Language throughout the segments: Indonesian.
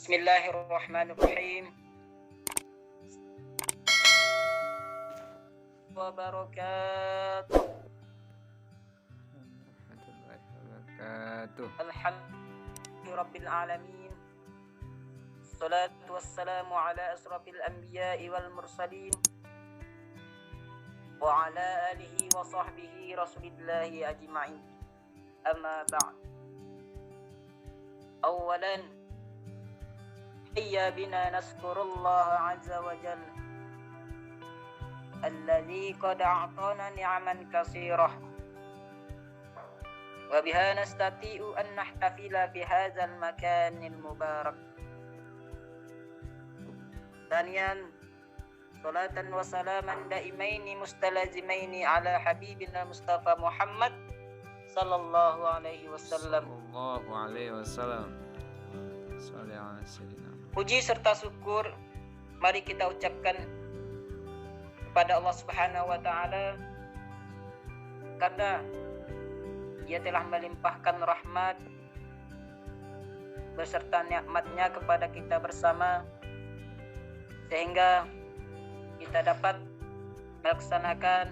Bismillahirrahmanirrahim. Wabarakatuh. Warahmatullahi wabarakatuh. Alhamdulillahirabbil alamin. Salatu wassalamu ala asrafil anbiya'i wal mursalin wa ala alihi wa sahbihi rasulillahi ajma'in. Amma ba'd. Awalan, hayya bina naskurullaha azza wa jalla alladzi qad a'tana ni'aman katsirah wa biha nastati'u an nahtafila fi hadzal makanil mubarak. Thaniyan, salatan wa salaman daimaini mustalazimaini ala habibina Mustafa Muhammad sallallahu alaihi wasallam. Sallallahu alaihi wasallam. Shalli ala sayyidina. Puji serta syukur mari kita ucapkan kepada Allah Subhanahu wa taala karena Ia telah melimpahkan rahmat beserta nikmat-Nya kepada kita bersama sehingga kita dapat melaksanakan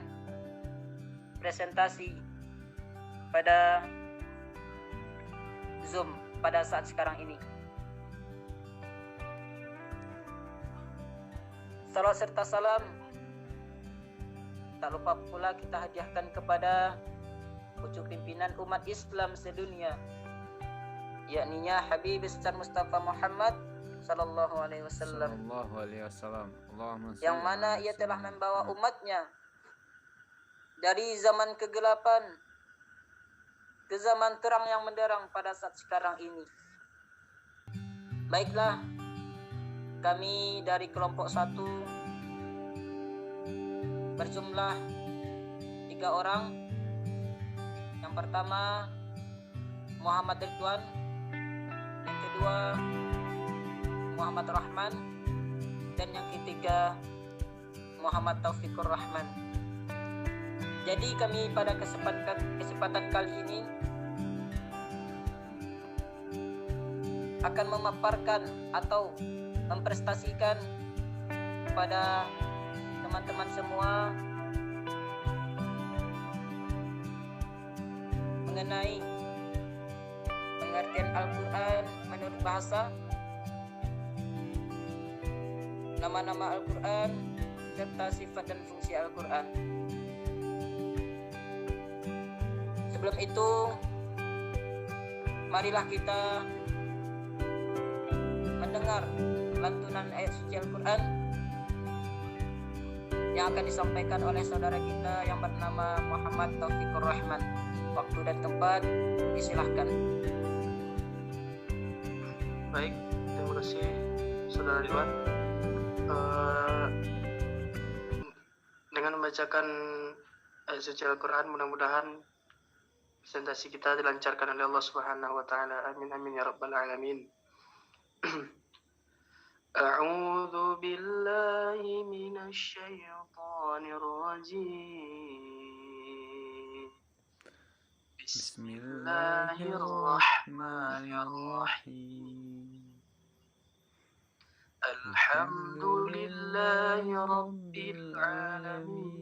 presentasi pada Zoom pada saat sekarang ini. Salawat serta salam tak lupa pula kita hadiahkan kepada pucuk pimpinan umat Islam sedunia, yakninya Habib besar Mustafa Muhammad sallallahu alaihi wasallam, yang mana ia telah membawa umatnya dari zaman kegelapan ke zaman terang yang menderang pada saat sekarang ini. Baiklah, kami dari kelompok 1 berjumlah 3 orang. Yang pertama Muhammad Ridwan, yang kedua Muhammad Rahman, dan yang ketiga Muhammad Taufikur Rahman. Jadi kami pada kesempatan kali ini akan memaparkan atau memprestasikan kepada teman-teman semua mengenai pengertian Al-Quran menurut bahasa, nama-nama Al-Quran, serta sifat dan fungsi Al-Quran. Sebelum itu, marilah kita mendengar lantunan ayat suci Al-Quran yang akan disampaikan oleh saudara kita yang bernama Muhammad Taufikur Rahman. Waktu dan tempat disilahkan. Baik, terima kasih saudara Ridwan. Dengan membacakan ayat suci Al-Quran, mudah-mudahan presentasi kita dilancarkan oleh Allah Subhanahu wa taala. Amin amin ya rabbal alamin. A'udzu billahi minasy syaithanir rajim. Bismillahirrahmanirrahim. Alhamdulillahi rabbil alamin.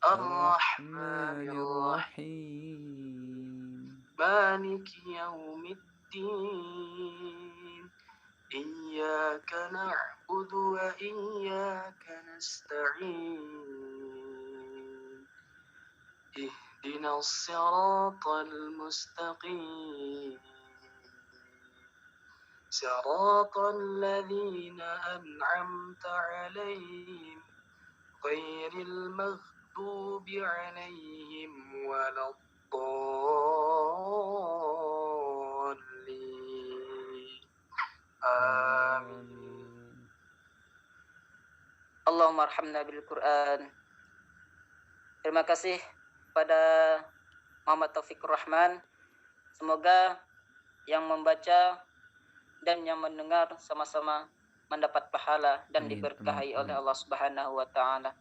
Ar-Rahmanir Rahim. Maliki yaumiddin. Iyyaka na'budu wa iyyaka nasta'in. Ihdinas siratal mustaqim. Siratal ladzina an'amta 'alaihim ghairil maghdubi 'alaihim waladdallin. Amin. Allahumma arhamna bil Quran. Terima kasih pada Muhammad Taufikur Rahman. Semoga yang membaca dan yang mendengar sama-sama mendapat pahala dan diberkahi oleh Allah Subhanahu wa taala.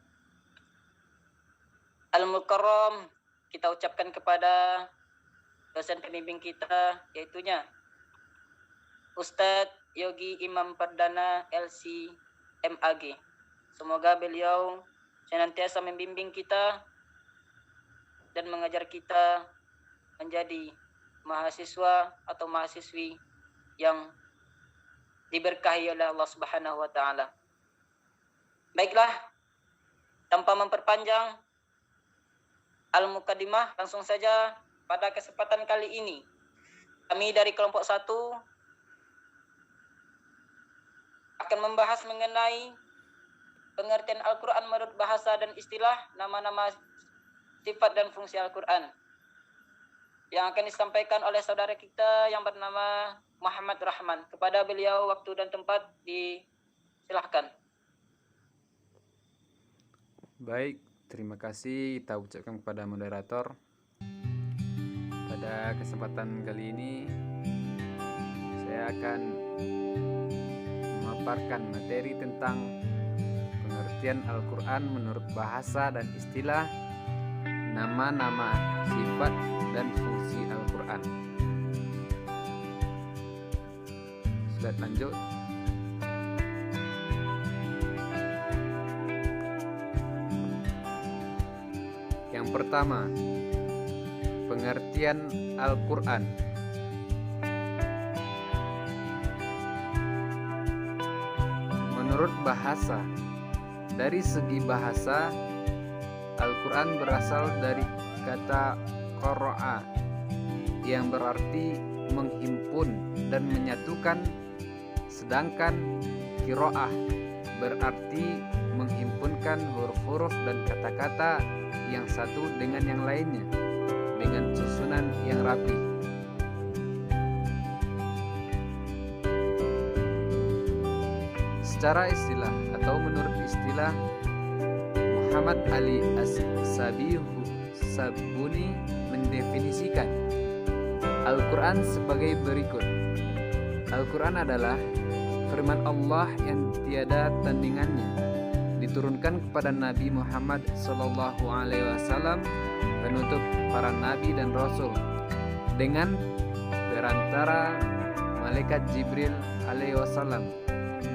Al-Mukarram, kita ucapkan kepada dosen pembimbing kita, yaitunya Ustadz Yogi Imam Perdana LC MAG. Semoga beliau senantiasa membimbing kita dan mengajar kita menjadi mahasiswa atau mahasiswi yang diberkahi oleh Allah Subhanahu wa taala. Baiklah, tanpa memperpanjang al-muqaddimah, langsung saja pada kesempatan kali ini kami dari kelompok 1 akan membahas mengenai pengertian Al-Quran menurut bahasa dan istilah, nama-nama, sifat dan fungsi Al-Quran, yang akan disampaikan oleh saudara kita yang bernama Muhammad Rahman. Kepada beliau waktu dan tempat disilahkan. Baik, terima kasih kita ucapkan kepada moderator. Pada kesempatan kali ini saya akan memaparkan materi tentang pengertian Al-Quran menurut bahasa dan istilah, nama-nama, sifat, dan fungsi Al-Quran. Slide lanjut. Yang pertama, pengertian Al-Quran. Menurut bahasa, dari segi bahasa, Al-Quran berasal dari kata qara'a yang berarti menghimpun dan menyatukan, sedangkan qira'ah berarti menghimpunkan huruf-huruf dan kata-kata yang satu dengan yang lainnya dengan susunan yang rapi. Secara istilah atau menurut istilah Muhammad Ali As-Sabuni mendefinisikan Al-Quran sebagai berikut. Al-Quran adalah firman Allah yang tiada tandingannya, diturunkan kepada Nabi Muhammad SAW, penutup para nabi dan rasul, dengan perantara malaikat Jibril alaihissalam,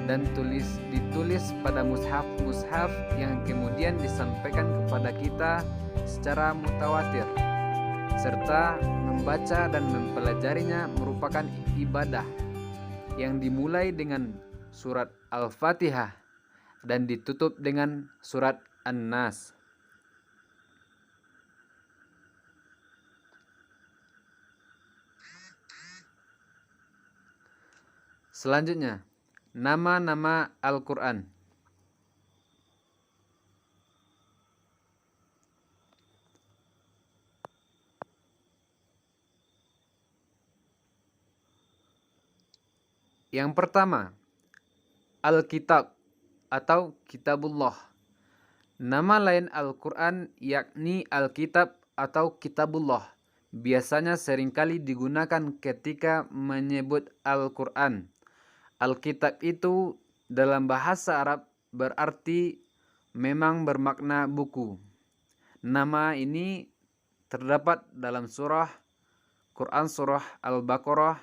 dan ditulis pada mushaf yang kemudian disampaikan kepada kita secara mutawatir, serta membaca dan mempelajarinya merupakan ibadah yang dimulai dengan surat Al-Fatihah dan ditutup dengan surat An-Nas. Selanjutnya, nama-nama Al-Quran. Yang pertama, Al-Kitab atau Kitabullah. Nama lain Al-Quran yakni Al-Kitab atau Kitabullah. Biasanya seringkali digunakan ketika menyebut Al-Quran. Alkitab itu dalam bahasa Arab berarti memang bermakna buku. Nama ini terdapat dalam Quran surah Al-Baqarah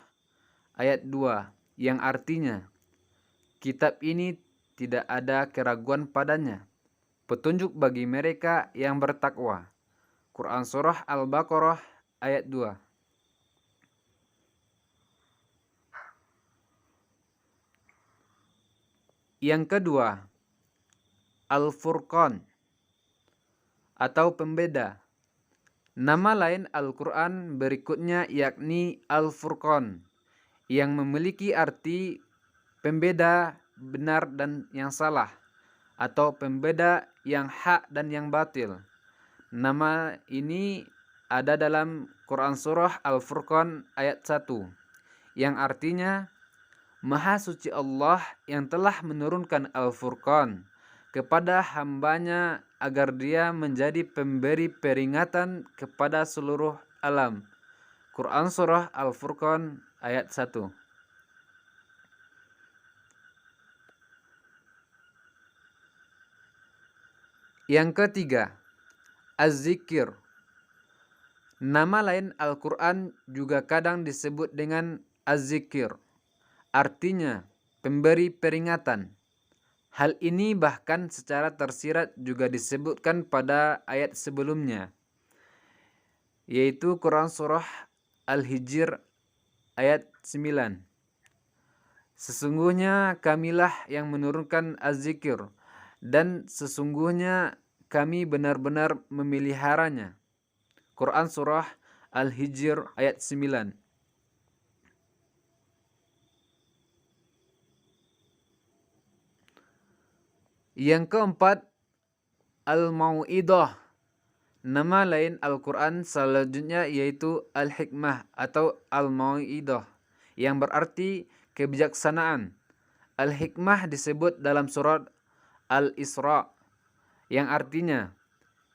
ayat 2 yang artinya, kitab ini tidak ada keraguan padanya, petunjuk bagi mereka yang bertakwa. Quran surah Al-Baqarah ayat 2. Yang kedua, Al-Furqan atau pembeda. Nama lain Al-Quran berikutnya yakni Al-Furqan, yang memiliki arti pembeda benar dan yang salah, atau pembeda yang hak dan yang batil. Nama ini ada dalam Quran surah Al-Furqan ayat 1, yang artinya Maha suci Allah yang telah menurunkan Al-Furqan kepada hambanya agar dia menjadi pemberi peringatan kepada seluruh alam. Quran surah Al-Furqan ayat 1. Yang ketiga, Az-Zikir. Nama lain Al-Quran juga kadang disebut dengan Az-Zikir artinya pemberi peringatan. Hal ini bahkan secara tersirat juga disebutkan pada ayat sebelumnya, yaitu Quran Surah Al-Hijr ayat 9. Sesungguhnya kamilah yang menurunkan az-zikir, dan sesungguhnya kami benar-benar memeliharanya. Quran Surah Al-Hijr ayat 9. Yang keempat, Al-Mau'idah. Nama lain Al-Quran selanjutnya yaitu Al-Hikmah atau Al-Mau'idah, yang berarti kebijaksanaan. Al-Hikmah disebut dalam surat Al-Isra, yang artinya,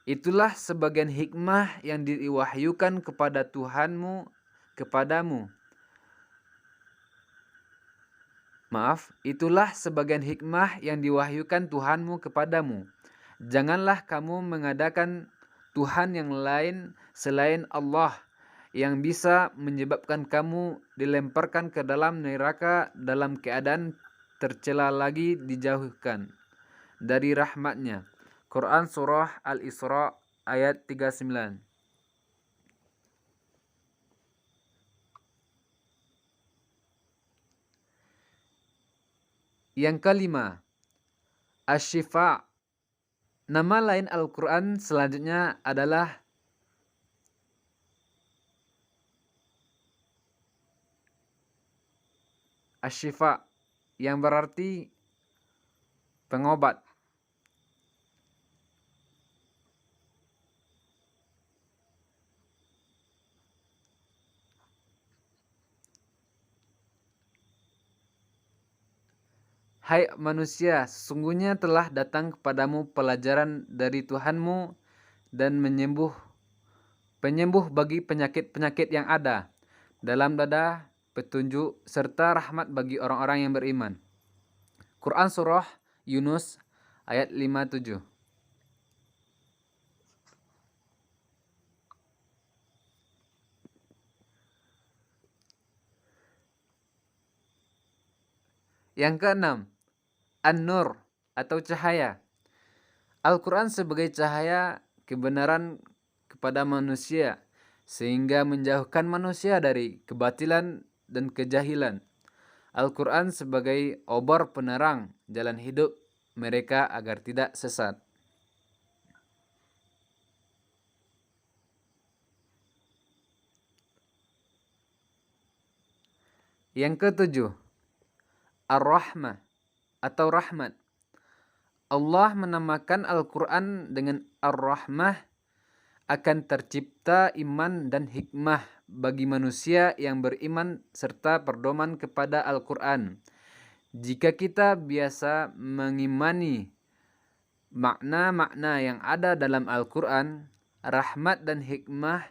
itulah sebagian hikmah yang diwahyukan kepada Tuhanmu kepadamu. Itulah sebagian hikmah yang diwahyukan Tuhanmu kepadamu. Janganlah kamu mengadakan Tuhan yang lain selain Allah yang bisa menyebabkan kamu dilemparkan ke dalam neraka dalam keadaan tercela lagi dijauhkan dari rahmatnya. Quran Surah Al-Isra ayat 39. Yang kelima, Asy-Syifa. Nama lain Al-Quran selanjutnya adalah Asy-Syifa, yang berarti pengobat. Hai manusia, sesungguhnya telah datang kepadamu pelajaran dari Tuhanmu dan penyembuh bagi penyakit-penyakit yang ada. Dalam dada petunjuk serta rahmat bagi orang-orang yang beriman. Quran Surah Yunus ayat 57. Yang keenam, An-Nur atau cahaya. Al-Quran sebagai cahaya kebenaran kepada manusia, sehingga menjauhkan manusia dari kebatilan dan kejahilan. Al-Quran sebagai obor penerang jalan hidup mereka agar tidak sesat. Yang ketujuh, Ar-Rahmah atau rahmat. Allah menamakan Al-Quran dengan Ar-Rahmah akan tercipta iman dan hikmah bagi manusia yang beriman serta berdoman kepada Al-Quran. Jika kita biasa mengimani makna-makna yang ada dalam Al-Quran, rahmat dan hikmah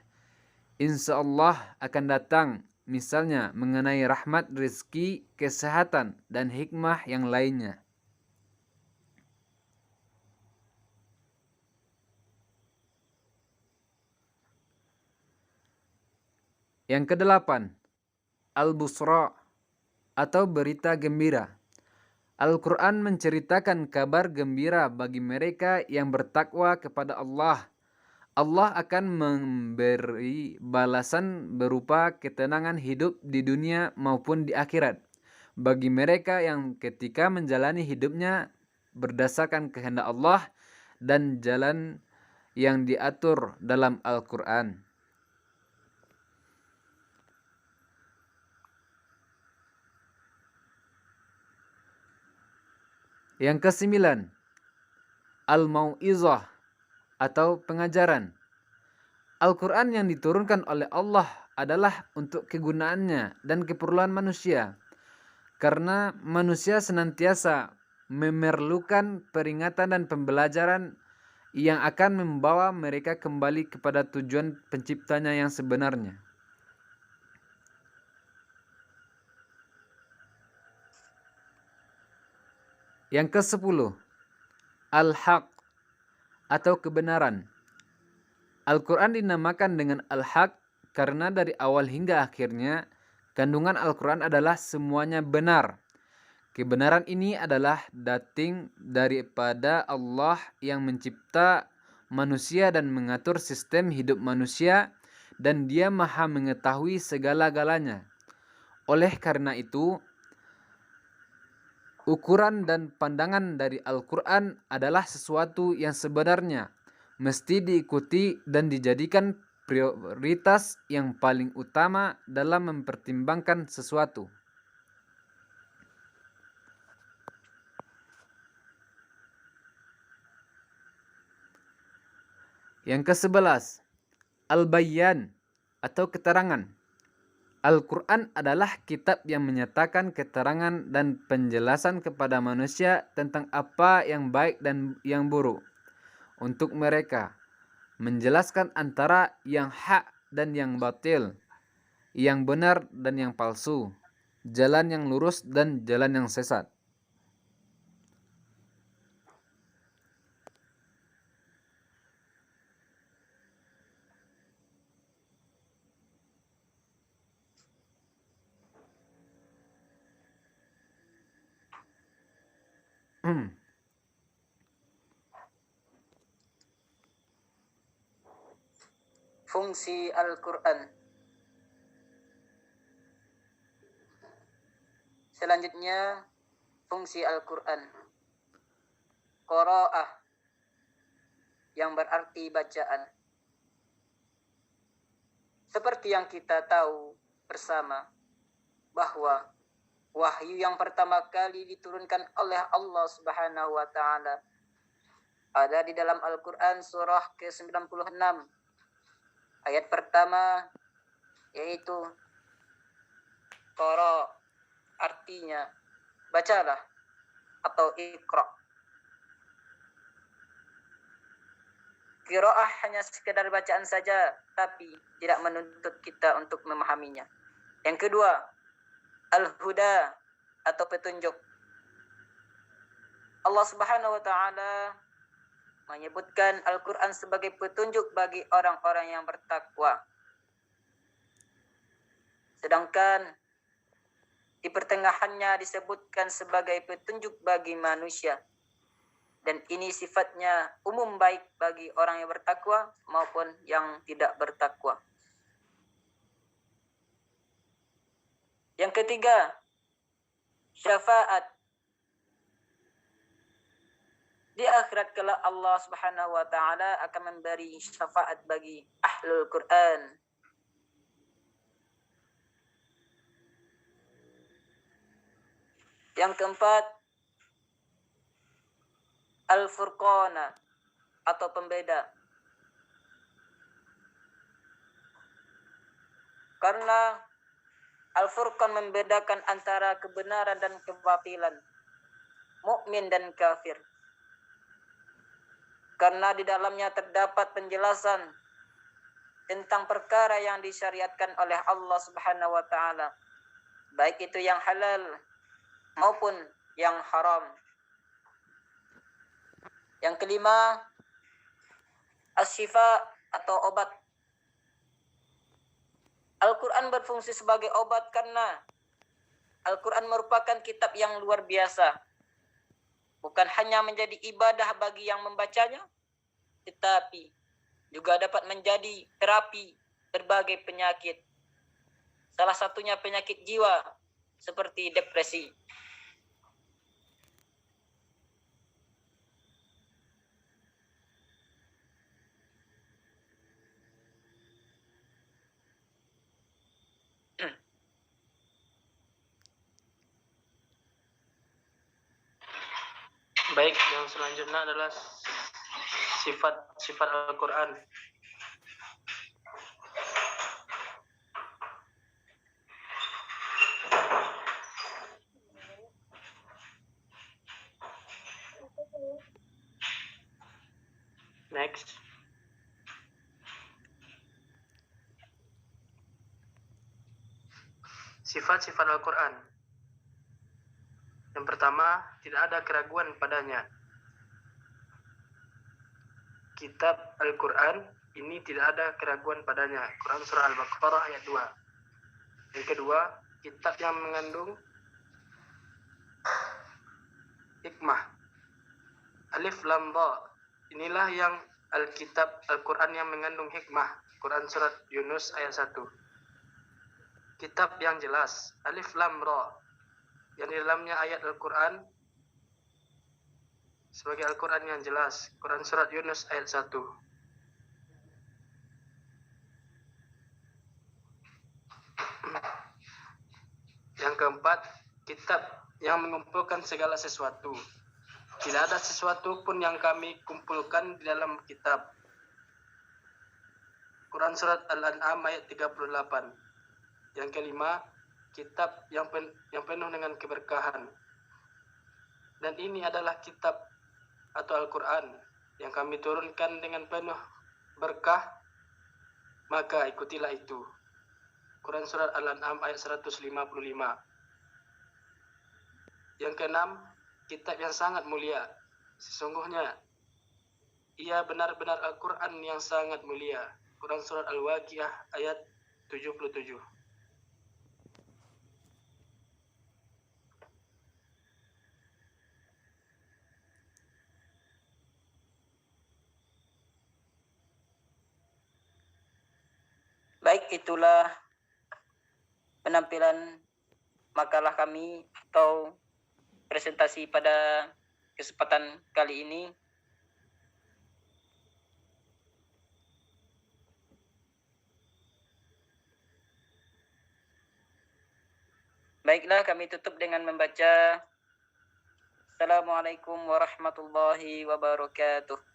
insya Allah akan datang. Misalnya mengenai rahmat rezeki, kesehatan, dan hikmah yang lainnya. Yang kedelapan, Al-Busra atau berita gembira. Al-Quran menceritakan kabar gembira bagi mereka yang bertakwa kepada Allah. Allah akan memberi balasan berupa ketenangan hidup di dunia maupun di akhirat bagi mereka yang ketika menjalani hidupnya berdasarkan kehendak Allah dan jalan yang diatur dalam Al-Quran. Yang kesembilan, Al-Mau'izah atau pengajaran. Al-Quran yang diturunkan oleh Allah adalah untuk kegunaannya dan keperluan manusia. Karena manusia senantiasa memerlukan peringatan dan pembelajaran yang akan membawa mereka kembali kepada tujuan penciptanya yang sebenarnya. Yang ke-10, Al-Haq atau kebenaran. Al-Quran dinamakan dengan Al-Haq karena dari awal hingga akhirnya Kandungan Al-Quran adalah semuanya benar. Kebenaran ini adalah dating daripada Allah yang mencipta manusia dan mengatur sistem hidup manusia, dan Dia Maha mengetahui segala-galanya. Oleh karena itu, ukuran dan pandangan dari Al-Quran adalah sesuatu yang sebenarnya mesti diikuti dan dijadikan prioritas yang paling utama dalam mempertimbangkan sesuatu. Yang ke-11, Al-Bayan atau keterangan. Al-Quran adalah kitab yang menyatakan keterangan dan penjelasan kepada manusia tentang apa yang baik dan yang buruk untuk mereka, menjelaskan antara yang hak dan yang batil, yang benar dan yang palsu, jalan yang lurus dan jalan yang sesat. Fungsi Al-Quran. Selanjutnya, fungsi Al-Quran. Qira'ah, yang berarti bacaan. Seperti yang kita tahu bersama, bahwa wahyu yang pertama kali diturunkan oleh Allah Subhanahu wa Ta'ala ada di dalam Al-Quran surah ke-96. Ayat pertama yaitu Qara, artinya bacalah atau Iqra. Qiraah hanya sekedar bacaan saja, tapi tidak menuntut kita untuk memahaminya. Yang kedua, Al-Huda atau petunjuk. Allah Subhanahu wa Ta'ala menyebutkan Al-Quran sebagai petunjuk bagi orang-orang yang bertakwa. Sedangkan di pertengahannya disebutkan sebagai petunjuk bagi manusia. Dan ini sifatnya umum, baik bagi orang yang bertakwa maupun yang tidak bertakwa. Yang ketiga, syafaat. Di akhirat kelak Allah Subhanahu wa Ta'ala akan memberi syafaat bagi ahlul Quran. Yang keempat, Al-Furqana atau pembeda. Karena Al-Furqan membedakan antara kebenaran dan kebatilan, mukmin dan kafir. Karena di dalamnya terdapat penjelasan tentang perkara yang disyariatkan oleh Allah Subhanahu wa Ta'ala, baik itu yang halal maupun yang haram. Yang kelima, Asy-Syifa atau obat. Al-Quran berfungsi sebagai obat karena Al-Quran merupakan kitab yang luar biasa. Bukan hanya menjadi ibadah bagi yang membacanya, tetapi juga dapat menjadi terapi berbagai penyakit. Salah satunya penyakit jiwa seperti depresi. Baik, yang selanjutnya adalah sifat-sifat Al-Quran. Next. Sifat-sifat Al-Quran. Yang pertama, tidak ada keraguan padanya. Kitab Al-Quran ini tidak ada keraguan padanya. Quran surah Al-Baqarah ayat 2. Yang kedua, kitab yang mengandung hikmah. Alif Lam Ra. Inilah yang Alkitab Al-Quran yang mengandung hikmah. Quran surat Yunus ayat 1. Kitab yang jelas. Alif Lam Ra. Yang di dalamnya ayat Al-Quran sebagai Al-Quran yang jelas. Quran surat Yunus ayat 1. Yang keempat, kitab yang mengumpulkan segala sesuatu. Tidak ada sesuatu pun yang kami kumpulkan di dalam kitab. Quran surat Al-An'am ayat 38. Yang kelima, kitab yang penuh dengan keberkahan. Dan ini adalah kitab atau Al-Quran yang kami turunkan dengan penuh berkah, maka ikutilah itu. Quran surat Al-An'am ayat 155. Yang keenam, kitab yang sangat mulia. Sesungguhnya ia benar-benar Al-Quran yang sangat mulia. Quran surat Al-Waqiah ayat 77. Baik, itulah penampilan makalah kami atau presentasi pada kesempatan kali ini. Baiklah, kami tutup dengan membaca Assalamualaikum warahmatullahi wabarakatuh.